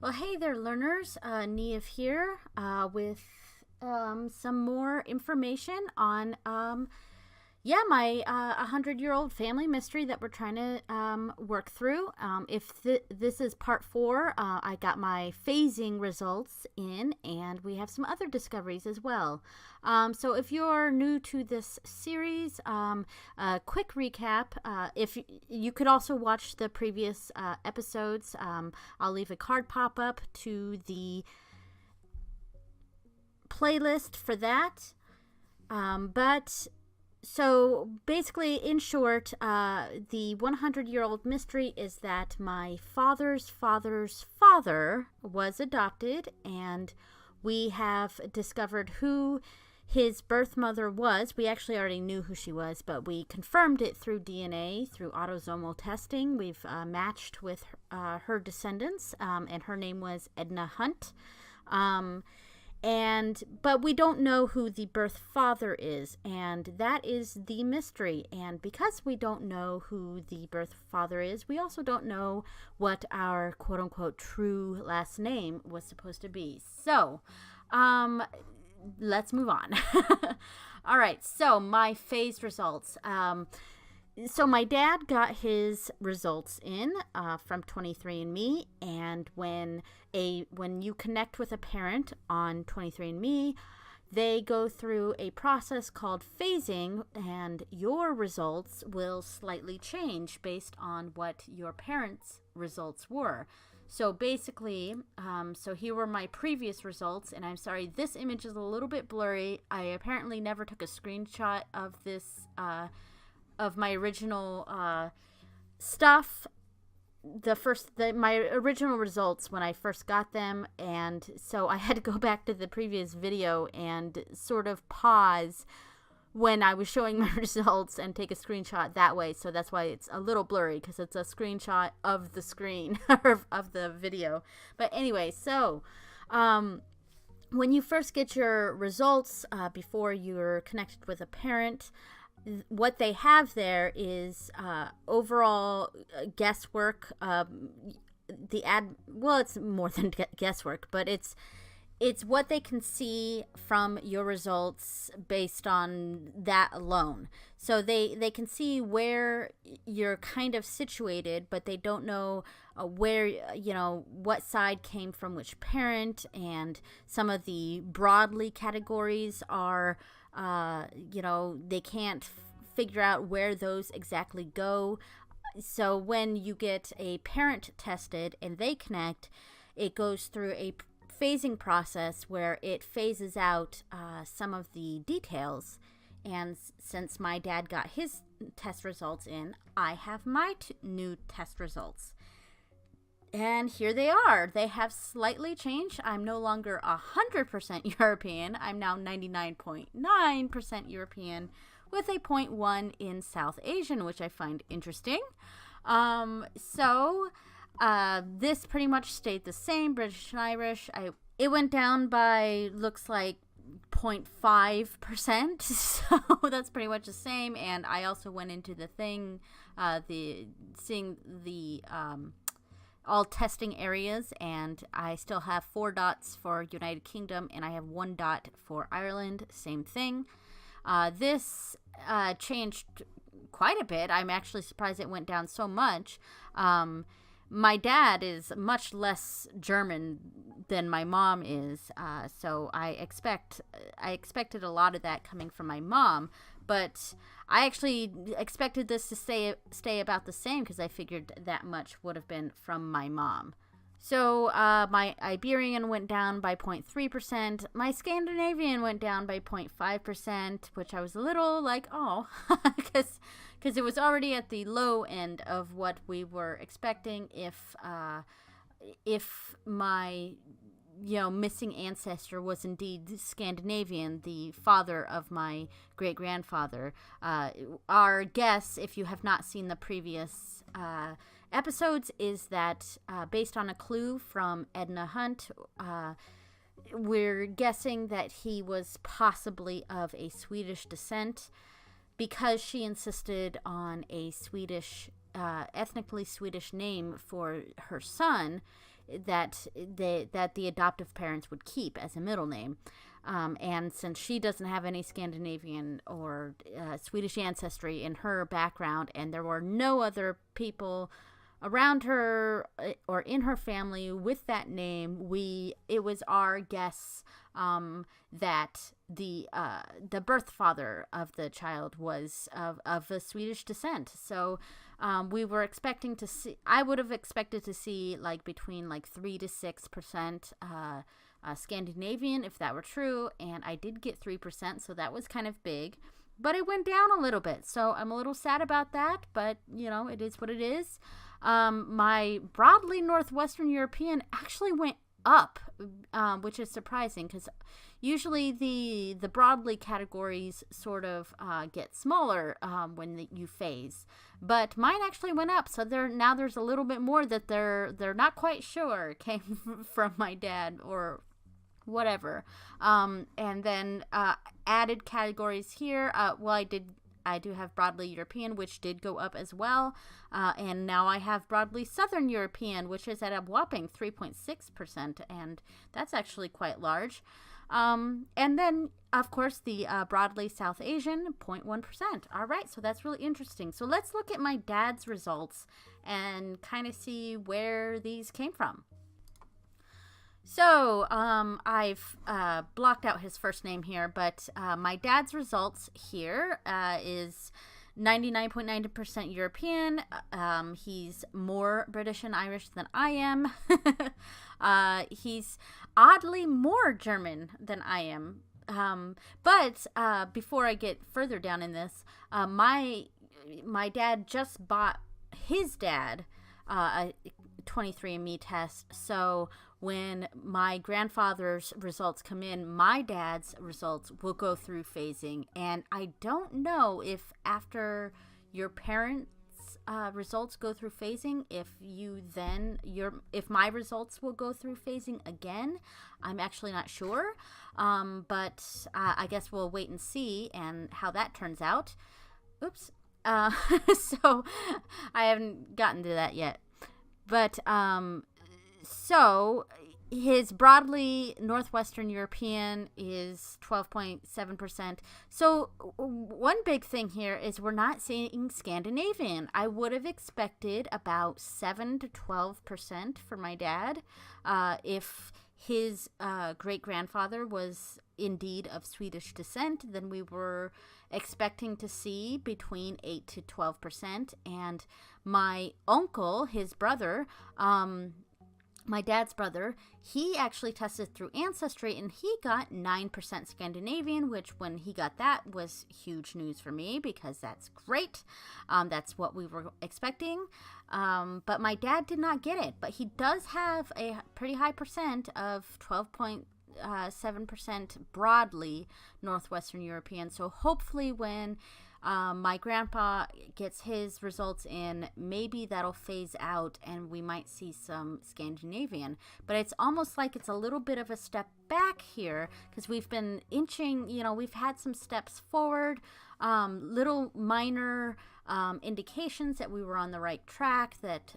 Well, hey there, learners. Niamh here with some more information on, my 100-year-old family mystery that we're trying to work through. If this is part 4, I got my phasing results in, and we have some other discoveries as well. So if you're new to this series, a quick recap. If you could also watch the previous episodes, I'll leave a card pop-up to the playlist for that. So basically, in short, the 100-year-old mystery is that my father's father's father was adopted, and we have discovered who his birth mother was. We actually already knew who she was, but we confirmed it through DNA, through autosomal testing. We've matched with her descendants, and her name was Edna Hunt. But we don't know who the birth father is, and that is the mystery. And because we don't know who the birth father is, we also don't know what our quote-unquote true last name was supposed to be. So, let's move on. All right, so my phase results. So my dad got his results in from 23andMe, and when you connect with a parent on 23andMe, they go through a process called phasing, and your results will slightly change based on what your parents' results were. So basically, so here were my previous results, and I'm sorry, this image is a little bit blurry. I apparently never took a screenshot of this of my original stuff, my original results when I first got them, and so I had to go back to the previous video and sort of pause when I was showing my results and take a screenshot that way. So that's why it's a little blurry, because it's a screenshot of the screen of the video. But anyway, so when you first get your results before you're connected with a parent, what they have there is overall guesswork. It's more than guesswork, but it's what they can see from your results based on that alone. So they can see where you're kind of situated, but they don't know where, what side came from which parent, and some of the broadly categories are, they can't figure out where those exactly go. So when you get a parent tested and they connect, it goes through a phasing process where it phases out some of the details. And since my dad got his test results in, I have my new test results. And here they are. They have slightly changed. I'm no longer 100% European. I'm now 99.9% European with a 0.1 in South Asian, which I find interesting. This pretty much stayed the same, British and Irish. It went down by, looks like, 0.5%, so that's pretty much the same. And I also went into the thing, seeing the all testing areas, and I still have 4 dots for United Kingdom, and I have 1 dot for Ireland. Same thing. This changed quite a bit. I'm actually surprised it went down so much. My dad is much less German than my mom is, so I expected a lot of that coming from my mom, but I actually expected this to stay about the same, because I figured that much would have been from my mom. So my Iberian went down by 0.3%. My Scandinavian went down by 0.5%, which I was a little like, oh, because it was already at the low end of what we were expecting if my missing ancestor was indeed Scandinavian, the father of my great-grandfather. Our guess, if you have not seen the previous episodes, is that based on a clue from Edna Hunt, we're guessing that he was possibly of a Swedish descent, because she insisted on a Swedish, ethnically Swedish name for her son. that the adoptive parents would keep as a middle name. And since she doesn't have any Scandinavian or Swedish ancestry in her background, and there were no other people around her or in her family with that name, it was our guess that the birth father of the child was of a Swedish descent. So we were expecting to see, I would have expected to see like between like 3 to 6% Scandinavian, if that were true, and I did get 3%, so that was kind of big, but it went down a little bit, so I'm a little sad about that, but it is what it is. My broadly Northwestern European actually went up, which is surprising, because usually the broadly categories sort of get smaller when you phase, but mine actually went up. So there's a little bit more that they're not quite sure came from my dad or whatever. And then added categories here. Well, I do have broadly European, which did go up as well. And now I have broadly Southern European, which is at a whopping 3.6%. And that's actually quite large. And then, of course, the broadly South Asian, 0.1%. All right, so that's really interesting. So let's look at my dad's results and kind of see where these came from. So I've blocked out his first name here, but my dad's results here is 99.9% European. He's more British and Irish than I am. He's oddly more German than I am. But before I get further down in this, my dad just bought his dad a 23andMe test. So when my grandfather's results come in, my dad's results will go through phasing. And I don't know if after your parents' results go through phasing, if my results will go through phasing again. I'm actually not sure. But I guess we'll wait and see and how that turns out. Oops. So I haven't gotten to that yet. But so his broadly Northwestern European is 12.7%. So one big thing here is we're not seeing Scandinavian. I would have expected about 7 to 12% for my dad if his great-grandfather was indeed of Swedish descent. Then we were expecting to see between 8 to 12%. And my uncle, his brother, my dad's brother, he actually tested through Ancestry, and he got 9% Scandinavian, which when he got that was huge news for me because that's great. That's what we were expecting. But my dad did not get it, but he does have a pretty high percent of 12.7% broadly Northwestern European. So hopefully when my grandpa gets his results in, maybe that'll phase out and we might see some Scandinavian. But it's almost like it's a little bit of a step back here because we've been inching, we've had some steps forward, little minor indications that we were on the right track, that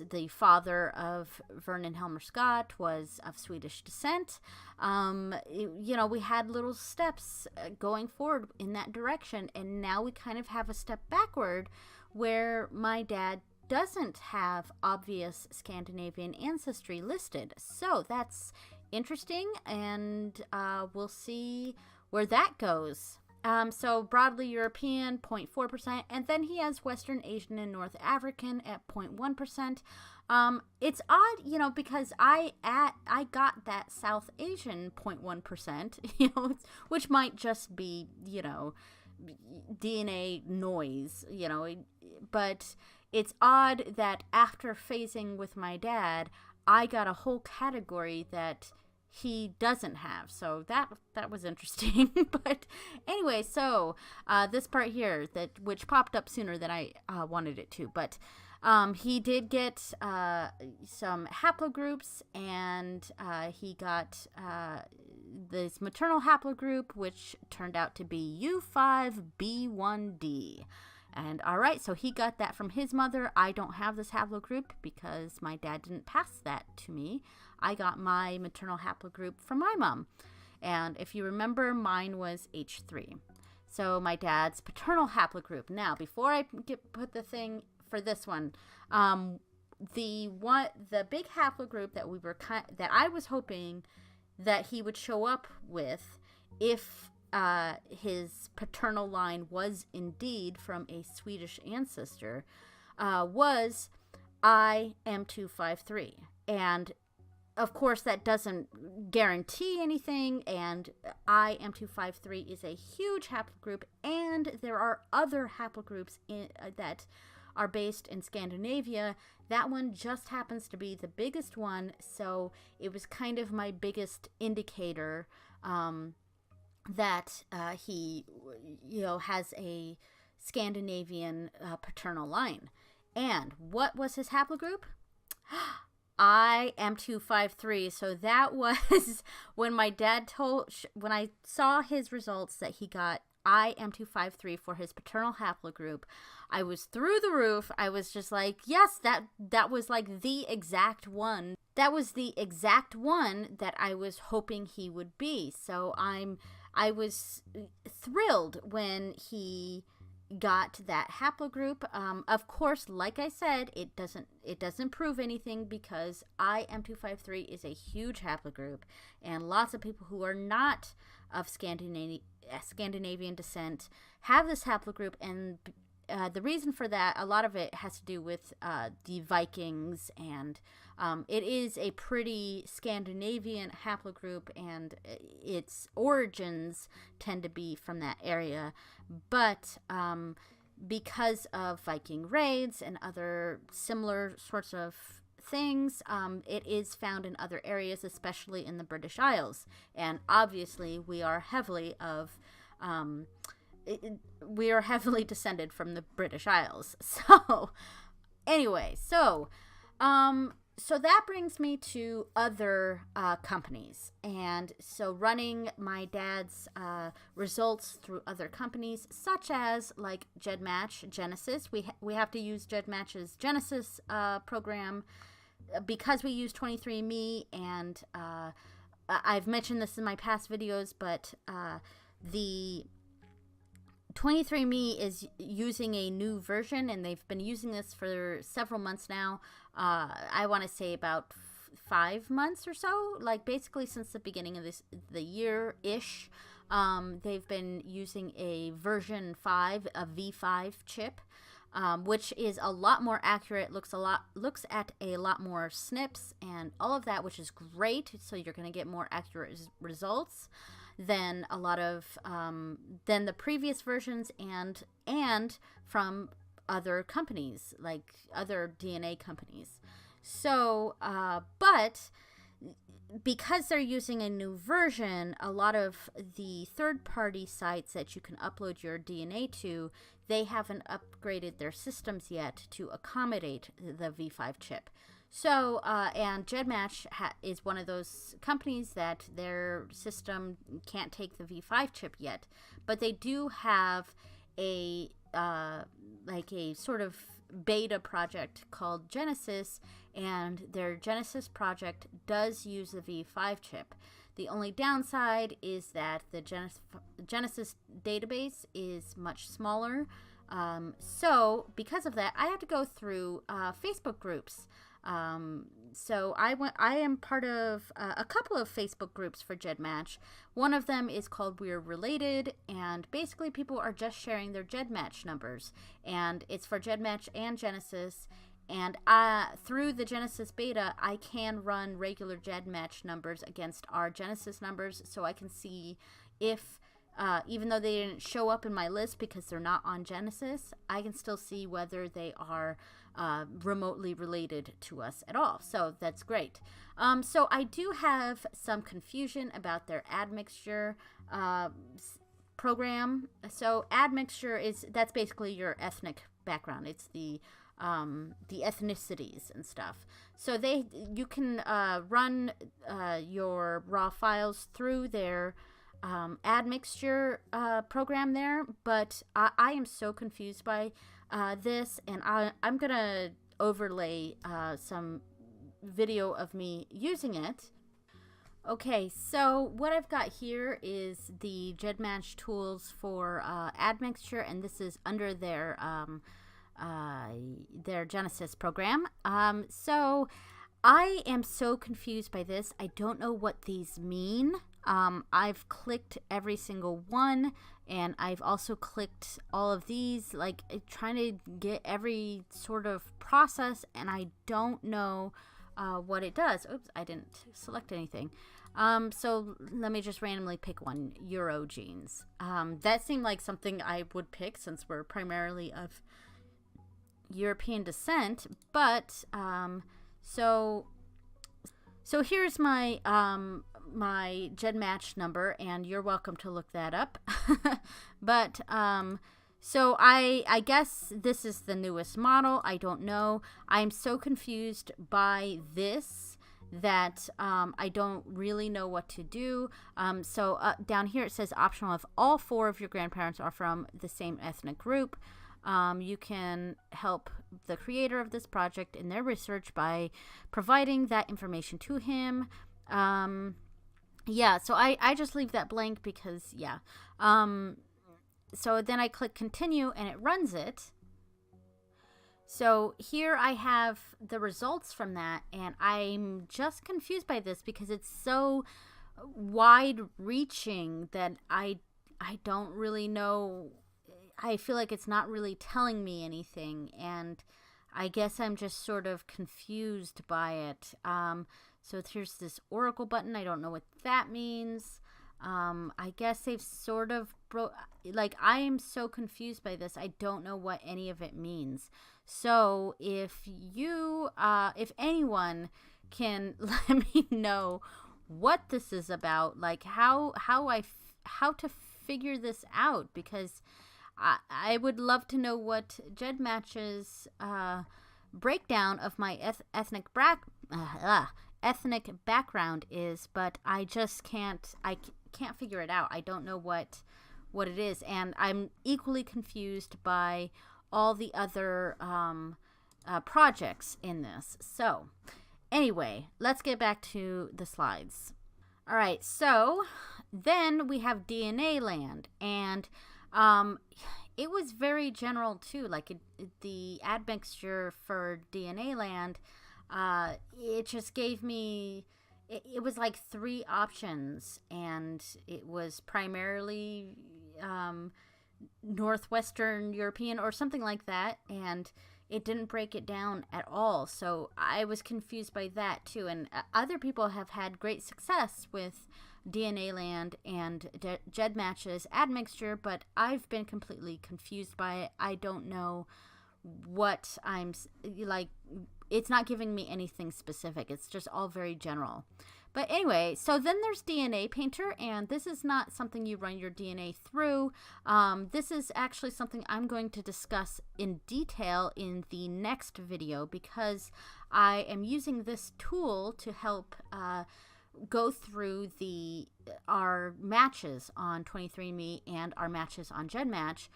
the father of Vernon Helmer Scott was of Swedish descent. We had little steps going forward in that direction, and now we kind of have a step backward where my dad doesn't have obvious Scandinavian ancestry listed. So that's interesting, and we'll see where that goes. So broadly European, 0.4%, and then he has Western Asian and North African at 0.1%. It's odd, because I got that South Asian 0.1%, which might just be, DNA noise, but it's odd that after phasing with my dad, I got a whole category that he doesn't have. So that was interesting. But anyway, so this part here, which popped up sooner than I wanted it to, but he did get some haplogroups, and he got this maternal haplogroup, which turned out to be U5B1D. And all right, so he got that from his mother. I don't have this haplogroup because my dad didn't pass that to me. I got my maternal haplogroup from my mom. And if you remember, mine was H3. So my dad's paternal haplogroup. Now, before I put the thing for this one, the big haplogroup that I was hoping that he would show up with if his paternal line was indeed from a Swedish ancestor, was IM253. And of course, that doesn't guarantee anything, and IM253 is a huge haplogroup, and there are other haplogroups that are based in Scandinavia. That one just happens to be the biggest one, so it was kind of my biggest indicator that he, has a Scandinavian paternal line. And what was his haplogroup? IM253. So that was when my dad when I saw his results that he got IM253 for his paternal haplogroup, I was through the roof. I was just like, yes, that was like the exact one. That was the exact one that I was hoping he would be. So I was thrilled when he got that haplogroup. Of course, like I said, it doesn't prove anything because IM253 is a huge haplogroup, and lots of people who are not of Scandinavian descent have this haplogroup, and the reason for that, a lot of it has to do with the Vikings, and it is a pretty Scandinavian haplogroup, and its origins tend to be from that area. But because of Viking raids and other similar sorts of things, it is found in other areas, especially in the British Isles. And obviously, we are heavily descended from the British Isles. So, anyway, so that brings me to other companies. And so running my dad's results through other companies, such as like GEDmatch, Genesis. We have to use GEDmatch's Genesis program because we use 23andMe. And I've mentioned this in my past videos, but the 23andMe is using a new version, and they've been using this for several months now. I want to say about 5 months or so, like basically since the beginning of the year-ish. They've been using a version 5, a V5 chip, which is a lot more accurate, looks at a lot more SNPs and all of that, which is great. So you're going to get more accurate results than a lot of than the previous versions, and from other companies, like other DNA companies. So but because they're using a new version, a lot of the third-party sites that you can upload your DNA to, they haven't upgraded their systems yet to accommodate the V5 chip. So, and GEDmatch is one of those companies that their system can't take the V5 chip yet, but they do have a like a sort of beta project called Genesis, and their Genesis project does use the V5 chip. The only downside is that the Genesis database is much smaller. So because of that, I have to go through Facebook groups. So I am part of a couple of Facebook groups for GEDmatch. One of them is called We're Related, and basically people are just sharing their GEDmatch numbers, and it's for GEDmatch and Genesis. And through the Genesis beta, I can run regular GEDmatch numbers against our Genesis numbers, so I can see if, even though they didn't show up in my list because they're not on Genesis, I can still see whether they are remotely related to us at all. So that's great. So I do have some confusion about their admixture program. So admixture that's basically your ethnic background. It's the ethnicities and stuff. So you can run your raw files through their admixture program there, but I am so confused by this, and I'm going to overlay some video of me using it. Okay, so what I've got here is the GEDmatch tools for admixture, and this is under their Genesis program. So I am so confused by this. I don't know what these mean. I've clicked every single one, and I've also clicked all of these, like trying to get every sort of process, and I don't know what it does. Oops, I didn't select anything. So let me just randomly pick one, Euro genes. That seemed like something I would pick since we're primarily of European descent, but so here's my my GEDmatch number, and you're welcome to look that up. But so I guess this is the newest model. I don't know. I'm so confused by this that I don't really know what to do. So down here it says optional if all 4 of your grandparents are from the same ethnic group. You can help the creator of this project in their research by providing that information to him. Yeah, so I just leave that blank because, yeah. So then I click continue, and it runs it. So here I have the results from that, and I'm just confused by this because it's so wide-reaching that I don't really know. I feel like it's not really telling me anything, and I guess I'm just sort of confused by it. So here's this Oracle button. I don't know what that means. I guess they've sort of I am so confused by this. I don't know what any of it means. So if you, if anyone can let me know what this is about, like how to figure this out, because I would love to know what GEDmatch's breakdown of my ethnic background is, but I just can't figure it out. I don't know what it is, and I'm equally confused by all the other projects in this. So anyway, let's get back to the slides. All right, so then we have DNA land, and it was very general too. Like the admixture for DNA land, it just gave me, it was like 3 options, and it was primarily Northwestern European or something like that, and it didn't break it down at all. So I was confused by that too, and other people have had great success with DNA land and GEDmatch's admixture, but I've been completely confused by it. I don't know what I'm like. It's not giving me anything specific. It's just all very general. But anyway, so then there's DNA Painter, and this is not something you run your DNA through. This is actually something I'm going to discuss in detail in the next video, because I am using this tool to help go through our matches on 23andMe and our matches on GEDmatch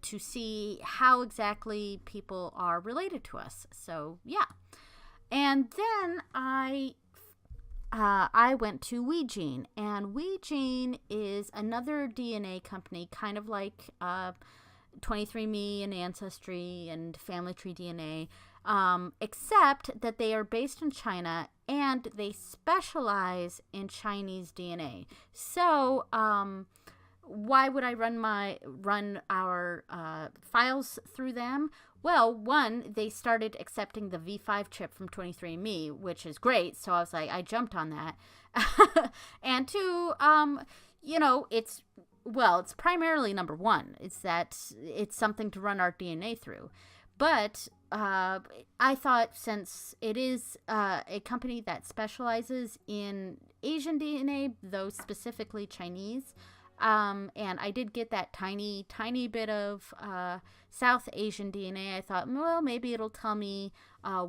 to see how exactly people are related to us. So yeah, and then I went to WeGene, and WeGene is another DNA company, kind of like 23andMe and Ancestry and Family Tree DNA, except that they are based in China and they specialize in Chinese DNA. So why would I run our files through them? Well, one, they started accepting the V5 chip from 23andMe, which is great. So I was like, I jumped on that. And 2, you know, it's primarily number 1. It's that it's something to run our DNA through. But I thought, since it is a company that specializes in Asian DNA, though specifically Chinese, and I did get that tiny bit of South Asian DNA, I thought, well, maybe it'll tell me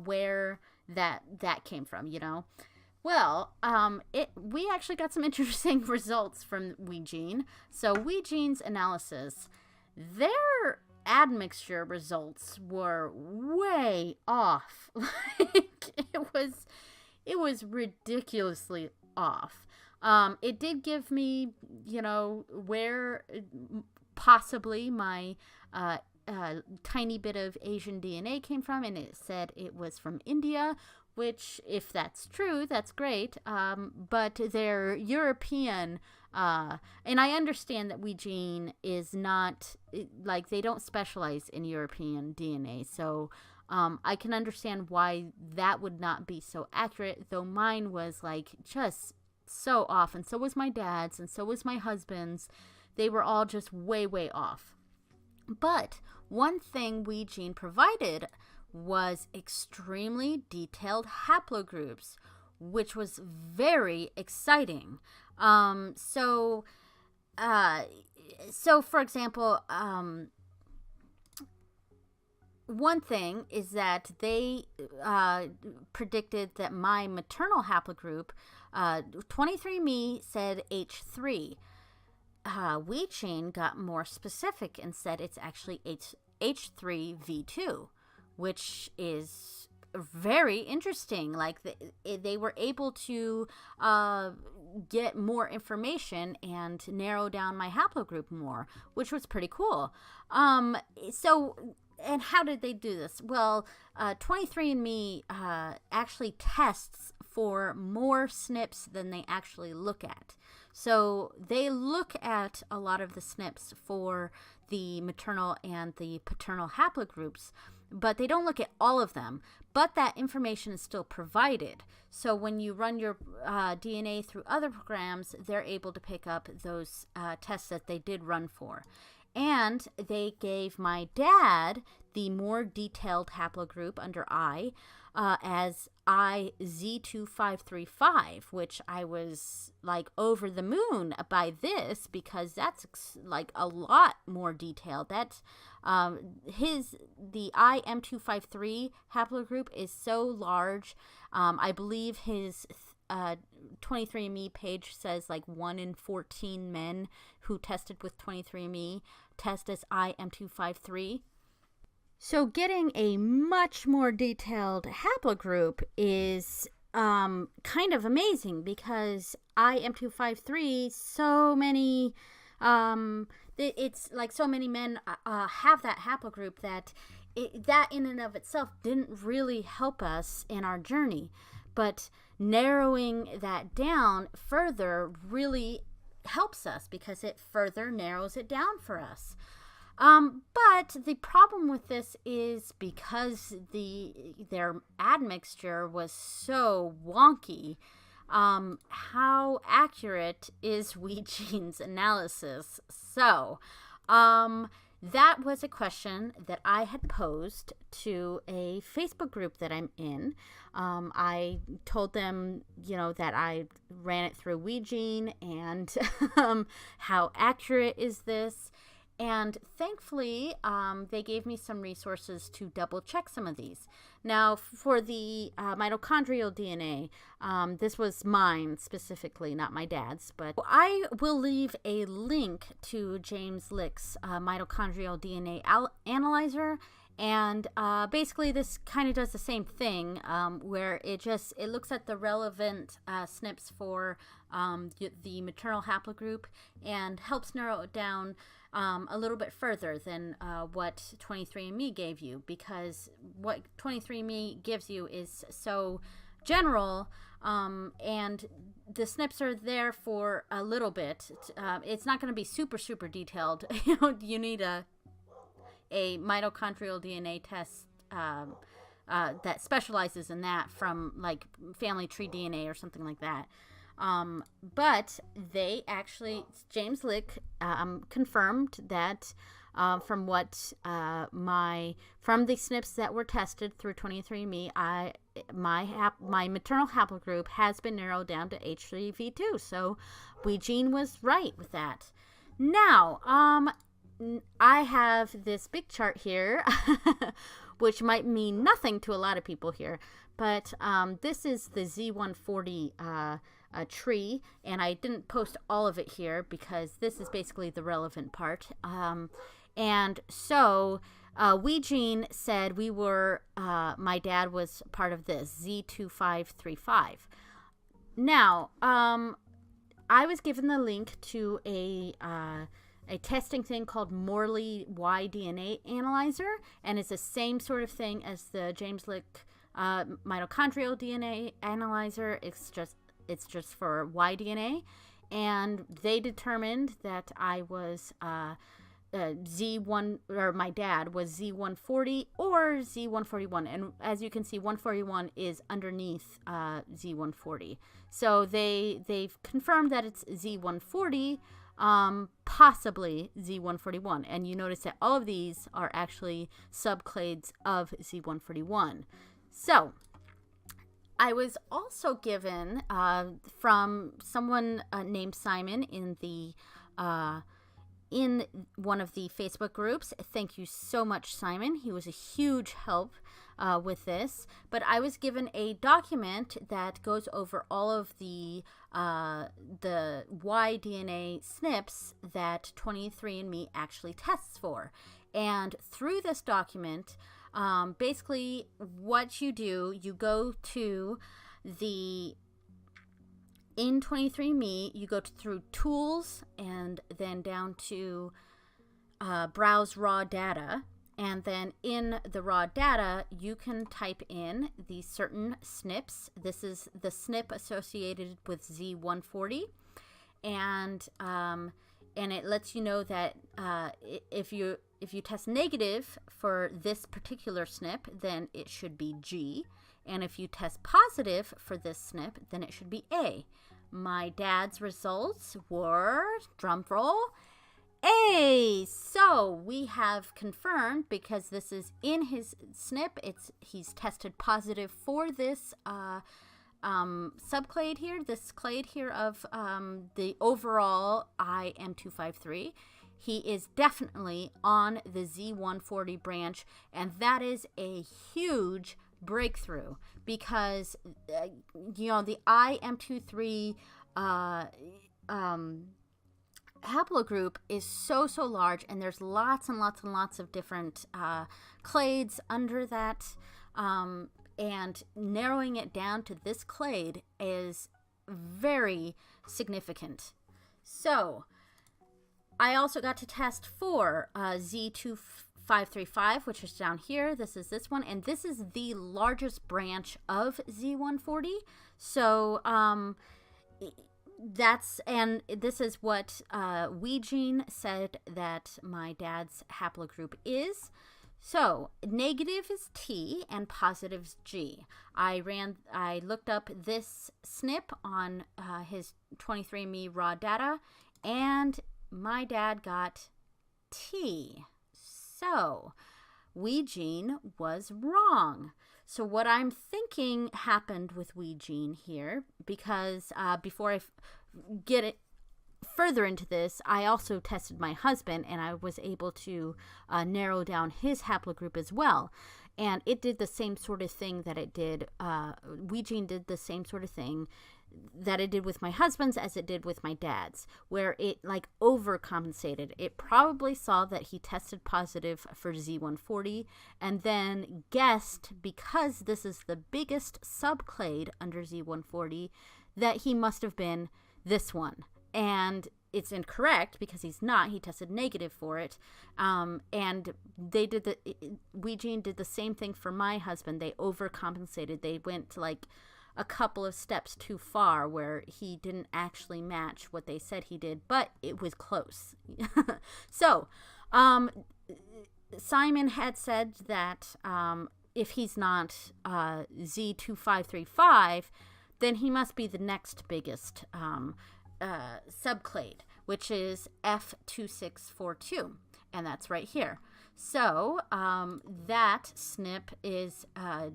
where that came from, you know. Well, we actually got some interesting results from WeGene. So WeGene's analysis, their admixture results were way off. Like it was ridiculously off. It did give me, where possibly my tiny bit of Asian DNA came from, and it said it was from India, which, if that's true, that's great. But they're European, and I understand that WeGene is not, like, they don't specialize in European DNA, so I can understand why that would not be so accurate, though mine was, like, just so off, and so was my dad's, and so was my husband's. They were all just way, way off. But one thing WeGene provided was extremely detailed haplogroups, which was very exciting. So for example, one thing is that they predicted that my maternal haplogroup, 23andMe said H3. WeGene got more specific and said it's actually H3V2, which is very interesting. Like, they were able to get more information and narrow down my haplogroup more, which was pretty cool. And how did they do this? Well, 23andMe actually tests for more SNPs than they actually look at. So they look at a lot of the SNPs for the maternal and the paternal haplogroups, but they don't look at all of them. But that information is still provided. So when you run your DNA through other programs, they're able to pick up those tests that they did run for. And they gave my dad the more detailed haplogroup under I as IZ2535, which I was like over the moon by this, because that's like a lot more detailed. That's the IM253 haplogroup is so large. I believe his 23andMe page says like 1 in 14 men who tested with 23andMe test as IM253. So getting a much more detailed haplogroup is kind of amazing, because IM253, so many, it's like so many men have that haplogroup that that in and of itself didn't really help us in our journey. But narrowing that down further really helps us, because it further narrows it down for us. But the problem with this is because their admixture was so wonky, how accurate is WeGene's analysis? So, that was a question that I had posed to a Facebook group that I'm in. I told them, that I ran it through WeGene and how accurate is this. And thankfully, they gave me some resources to double check some of these. Now, for the mitochondrial DNA, this was mine specifically, not my dad's, but I will leave a link to James Lick's mitochondrial DNA analyzer. And basically, this kind of does the same thing, where it looks at the relevant SNPs for the maternal haplogroup and helps narrow it down a little bit further than what 23andMe gave you, because what 23andMe gives you is so general, and the SNPs are there for a little bit. It's not going to be super, super detailed. You need a mitochondrial DNA test that specializes in that, from like family tree DNA or something like that. But they actually, James Lick confirmed that from what from the SNPs that were tested through 23andMe, my maternal haplogroup has been narrowed down to H3V2. So WeGene was right with that. Now, I have this big chart here, which might mean nothing to a lot of people here, but this is the Z140 tree, and I didn't post all of it here because this is basically the relevant part. And so Weegene said we were, my dad was part of this, Z2535. Now, I was given the link to a testing thing called Morley Y-DNA analyzer, and it's the same sort of thing as the James Lick mitochondrial DNA analyzer. It's just for Y-DNA, and they determined that I was Z1, or my dad was Z140 or Z141, and as you can see, 141 is underneath Z140. So they've confirmed that it's Z140, possibly Z141, and you notice that all of these are actually subclades of Z141. So I was also given from someone named Simon in one of the Facebook groups. Thank you so much, Simon. He was a huge help with this. But I was given a document that goes over all of the Y-DNA SNPs that 23andMe actually tests for. And through this document, basically what you do, you go to in 23andMe, you go through Tools and then down to Browse Raw Data. And then in the raw data, you can type in these certain SNPs. This is the SNP associated with Z140. And it lets you know that if you test negative for this particular SNP, then it should be G. And if you test positive for this SNP, then it should be A. My dad's results were, drum roll, A. So we have confirmed, because this is in his SNP, he's tested positive for this subclade here, this clade here of the overall IM253. He is definitely on the Z140 branch, and that is a huge breakthrough, because the IM23 haplogroup is so large, and there's lots and lots of different clades under that, and narrowing it down to this clade is very significant. So I also got to test for Z2535, which is down here. This is this one, and this is the largest branch of Z140. So this is what Weegene said that my dad's haplogroup is. So negative is T and positive is G. I looked up this SNP on his 23andMe raw data, and my dad got T. So Weegene was wrong. So what I'm thinking happened with Weegene here, because before I get it further into this, I also tested my husband, and I was able to narrow down his haplogroup as well. And it did the same sort of thing that it did. Weegene did the same sort of thing that it did with my husband's as it did with my dad's, where it like overcompensated. It probably saw that he tested positive for Z140 and then guessed, because this is the biggest subclade under Z140, that he must have been this one. And it's incorrect, because he's not. He tested negative for it. And Weegene did the same thing for my husband. They overcompensated. They went to like a couple of steps too far, where he didn't actually match what they said he did, but it was close. So Simon had said that if he's not Z2535, then he must be the next biggest subclade, which is F2642, and that's right here. So that SNP is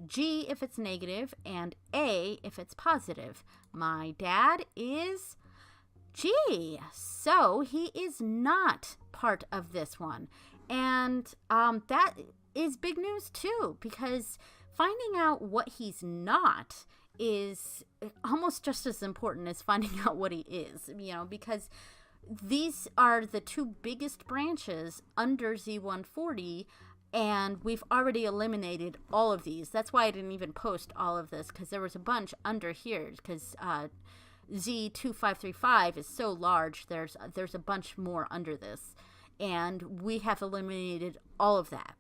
G if it's negative and A if it's positive. My dad is G, so he is not part of this one. And that is big news too, because finding out what he's not is almost just as important as finding out what he is, because these are the two biggest branches under Z140, and we've already eliminated all of these. That's why I didn't even post all of this, because there was a bunch under here, because Z2535 is so large, there's a bunch more under this, and we have eliminated all of that.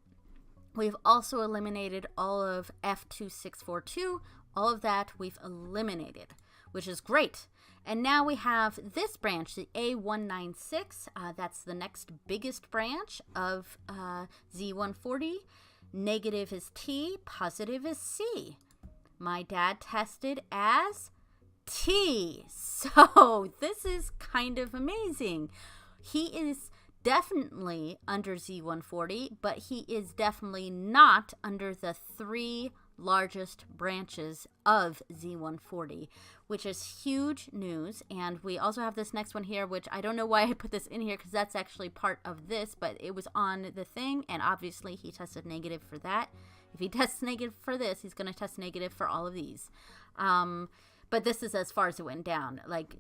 We've also eliminated all of F2642. All of that we've eliminated, which is great. And now we have this branch, the A196. That's the next biggest branch of Z140. Negative is T, positive is C. My dad tested as T. So this is kind of amazing. He is definitely under Z140, but he is definitely not under the three largest branches of Z140, which is huge news. And we also have this next one here, which I don't know why I put this in here, because that's actually part of this, but it was on the thing, and obviously he tested negative for that. If he tests negative for this, he's going to test negative for all of these. But this is as far as it went down. Like,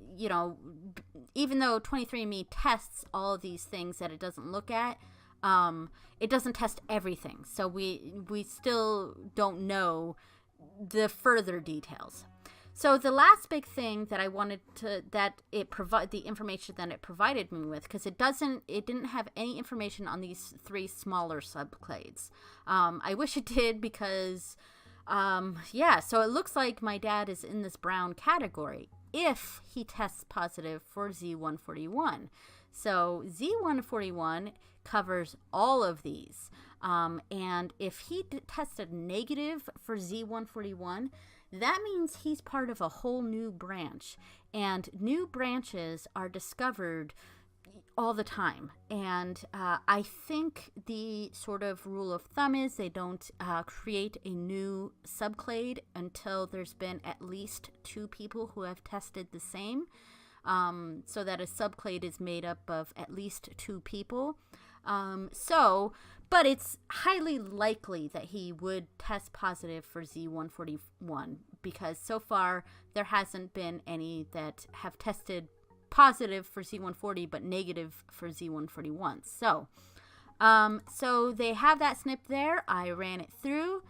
even though 23andMe tests all of these things that it doesn't look at, it doesn't test everything. So we still don't know the further details. So the last big thing that I wanted to, the information that it provided me with, because it didn't have any information on these three smaller subclades. I wish it did, because so it looks like my dad is in this brown category if he tests positive for Z141. So Z141 covers all of these. And if he tested negative for Z141, that means he's part of a whole new branch. And new branches are discovered all the time. And I think the sort of rule of thumb is they don't create a new subclade until there's been at least 2 people who have tested the same. So that a subclade is made up of at least 2 people. But it's highly likely that he would test positive for Z141, because so far there hasn't been any that have tested positive for Z140 but negative for Z141. So they have that snip there. I ran it through.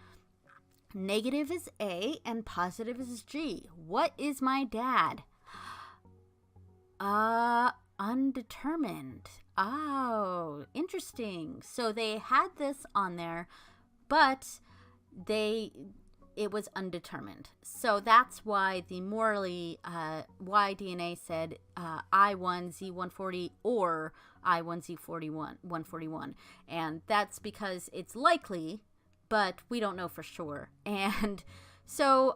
Negative is A and positive is G. What is my dad? Undetermined. Oh, interesting. So they had this on there, but it was undetermined. So that's why the Y-DNA said I1Z140 or I1Z141. And that's because it's likely, but we don't know for sure. And so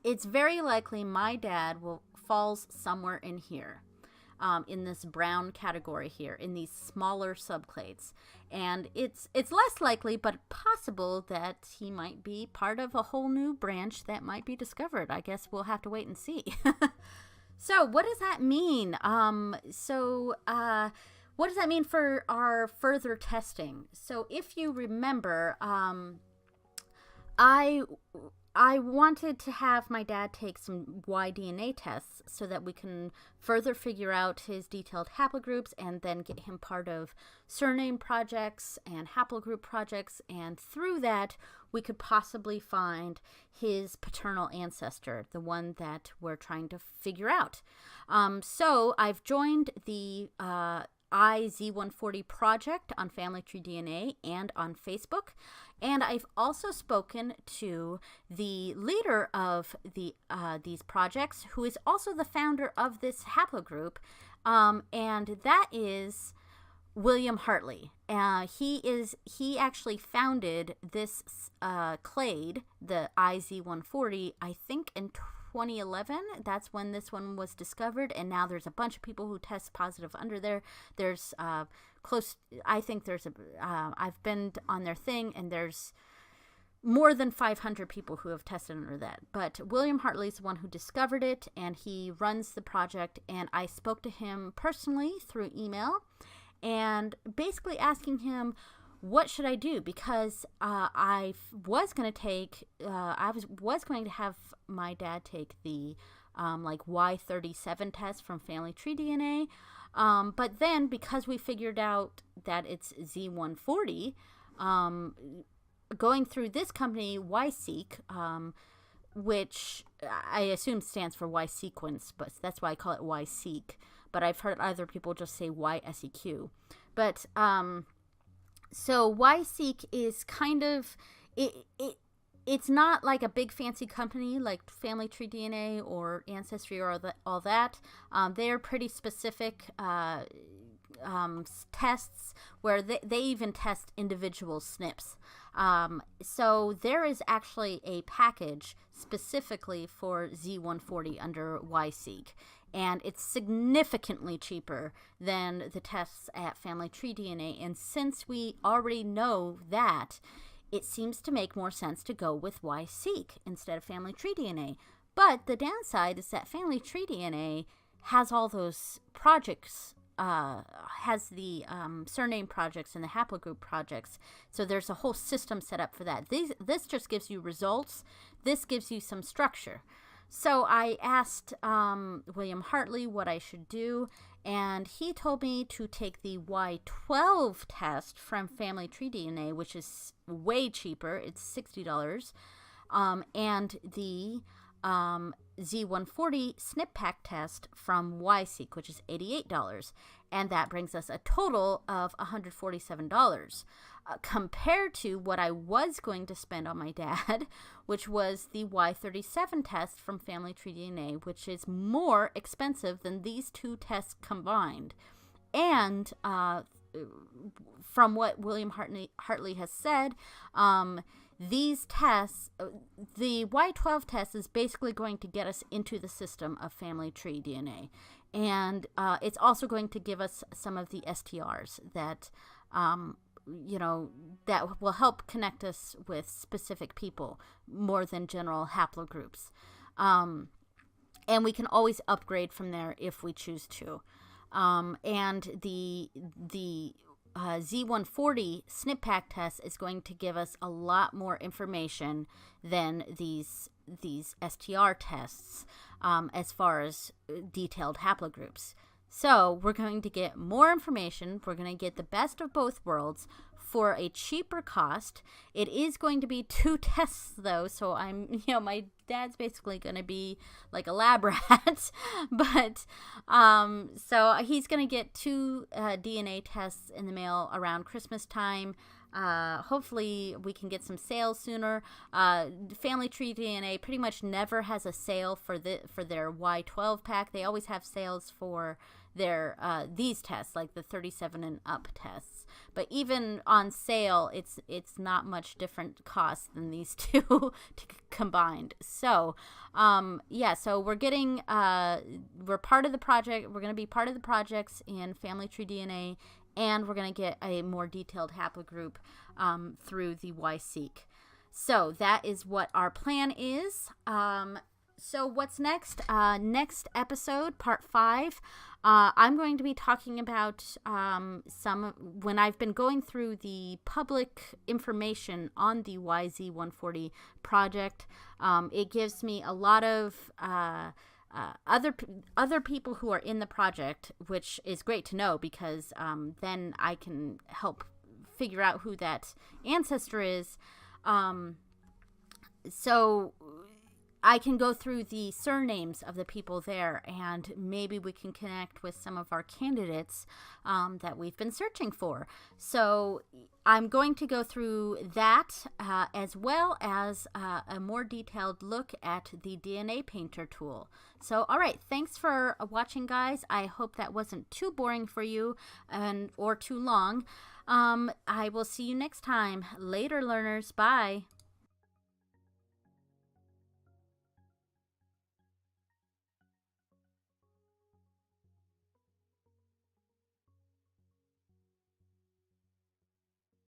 it's very likely my dad falls somewhere in here. In this brown category here, in these smaller subclades. And it's less likely, but possible that he might be part of a whole new branch that might be discovered. I guess we'll have to wait and see. So what does that mean? What does that mean for our further testing? So if you remember, I wanted to have my dad take some Y-DNA tests so that we can further figure out his detailed haplogroups and then get him part of surname projects and haplogroup projects. And through that, we could possibly find his paternal ancestor, the one that we're trying to figure out. So I've joined the IZ140 project on Family Tree DNA and on Facebook. And I've also spoken to the leader of these projects, who is also the founder of this haplogroup, and that is William Hartley. He actually founded this clade, the IZ140, I think in 2011. That's when this one was discovered, and now there's a bunch of people who test positive under there. There's I've been on their thing, and there's more than 500 people who have tested under that. But William Hartley is the one who discovered it, and he runs the project. And I spoke to him personally through email, and basically asking him, what should I do? Because I was going to take, was going to have my dad take the like Y37 test from Family Tree DNA. But then because we figured out that it's Z140, going through this company, Y SEQ, which I assume stands for Y sequence, but that's why I call it Y SEQ. But I've heard other people just say Y SEQ. But so Y SEQ is kind of it's not like a big fancy company like Family Tree DNA or Ancestry or all that. They're pretty specific tests where they even test individual SNPs. So there is actually a package specifically for Z140 under Y SEQ. And it's significantly cheaper than the tests at Family Tree DNA. And since we already know that, it seems to make more sense to go with Y SEQ instead of Family Tree DNA. But the downside is that Family Tree DNA has all those projects, has the surname projects and the haplogroup projects. So there's a whole system set up for that. This just gives you results. This gives you some structure. So I asked William Hartley what I should do, and he told me to take the Y12 test from Family Tree DNA, which is way cheaper. It's $60, and the Z140 SNP pack test from Y SEQ, which is $88, and that brings us a total of $147. Compared to what I was going to spend on my dad, which was the Y37 test from Family Tree DNA, which is more expensive than these two tests combined. And from what William Hartley has said, these tests, the Y12 test is basically going to get us into the system of Family Tree DNA. And it's also going to give us some of the STRs that that will help connect us with specific people more than general haplogroups. And we can always upgrade from there if we choose to. And the Z140 SNP pack test is going to give us a lot more information than these STR tests as far as detailed haplogroups. So we're going to get more information. We're going to get the best of both worlds for a cheaper cost. It is going to be 2 tests though, so my dad's basically going to be like a lab rat. But so he's going to get 2 DNA tests in the mail around Christmas time. Hopefully we can get some sales sooner. Family Tree DNA pretty much never has a sale for their Y12 pack. They always have sales for their these tests, like the 37 and up tests. But even on sale, it's not much different cost than these two combined. So so we're getting we're part of the project. We're going to be part of the projects in Family Tree DNA. And we're going to get a more detailed haplogroup through the Y SEQ. So that is what our plan is. So what's next? Next episode, part 5, I'm going to be talking about when I've been going through the public information on the YZ140 project. It gives me a lot of other people who are in the project, which is great to know because then I can help figure out who that ancestor is. So I can go through the surnames of the people there, and maybe we can connect with some of our candidates that we've been searching for. So I'm going to go through that as well as a more detailed look at the DNA Painter tool. So, all right, thanks for watching, guys. I hope that wasn't too boring for you or too long. I will see you next time. Later, learners. Bye.